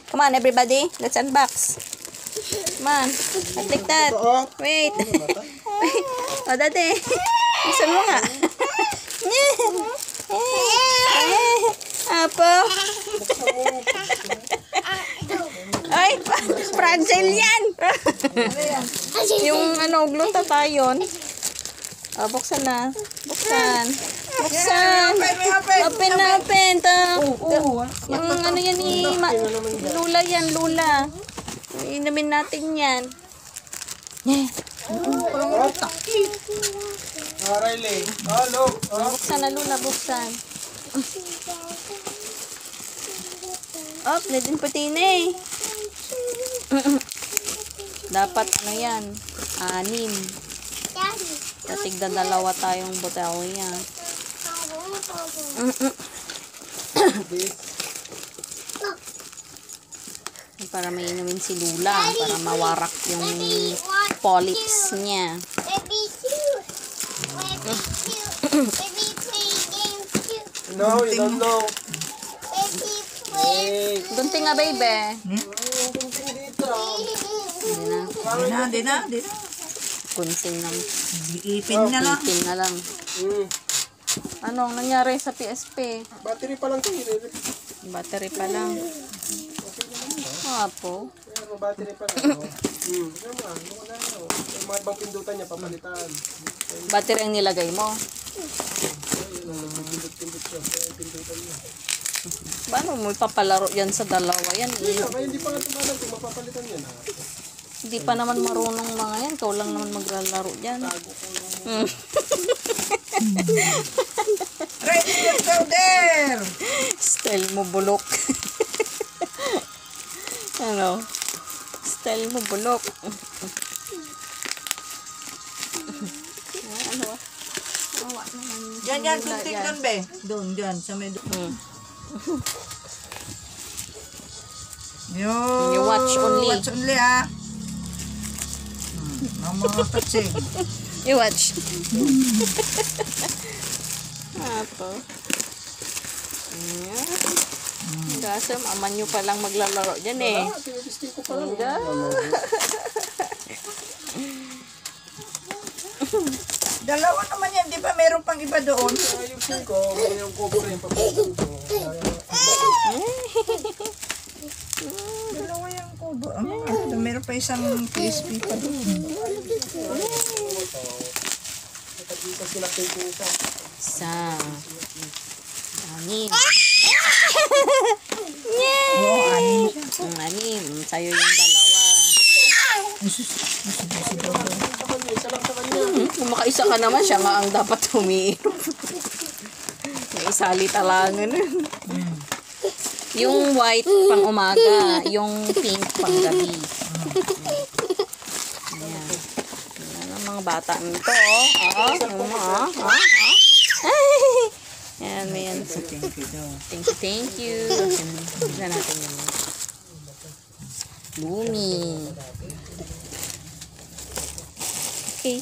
Come on, everybody. Let's unbox. Come on. Not like that. Wait. Wait. O, dati. Gusto mo nga. Apo. Ay, fragile yan. Yung glutathione. O, buksan na. Buksan. Buksan. Open na, open. Yung yan ni Lula yan, Lula. Inumin natin yan. Buksan na, Lula, buksan. Oh, pwedeng puti na eh. Dapat yan, 6. Tatigda 2 tayong botelya. Para may inumin si Lula, para mawarak yung polyps niya. No, you don't know. Gunting nga, baby. Di na. Kunsing lang. Ipin na lang. Ipin na lang. Anong nangyari sa PSP? Battery pa lang ito. Battery pa lang. Apo. Battery pa lang. Yung mga ibang pindutan niya, papalitan. Battery ang nilagay mo. Pindut siya. Pindutan niya. Paano mo ipapalaro yan sa 2 yan? Hindi pa nga tumalag. Mapapalitan yan. Hindi pa naman marunong mga yan. Ikaw lang naman maglalaro dyan. Ready to go there! Style mo bulok. Ano? Style mo bulok. Ano? Awa naman. Yan, kunting doon, be. Doon, dyan, sa may doon. You watch only. Watch only, ha? Mama, tatsig. You watch. Apo. Kasi mama nyo palang maglalaro dyan eh. Tinisting ko pa lang. Dalawa naman yan, di ba? Meron pang iba doon. Ayusin ko. Yung cover yung papalitan ko. Dalawa yung kubo. Meron pa isang PSP pa doon. Sa 6. Oo, 6 siya. Ang 6. Sa'yo yung 2. Kung makaisa ka naman, siya nga ang dapat humiinom. May isali talangan. Yung white pang umaga, yung pink pang gabi. Ayan. Ayan ang mga bata nito. Ayan, ayan. Thank you. Tignan natin yun. Lumi. Okay.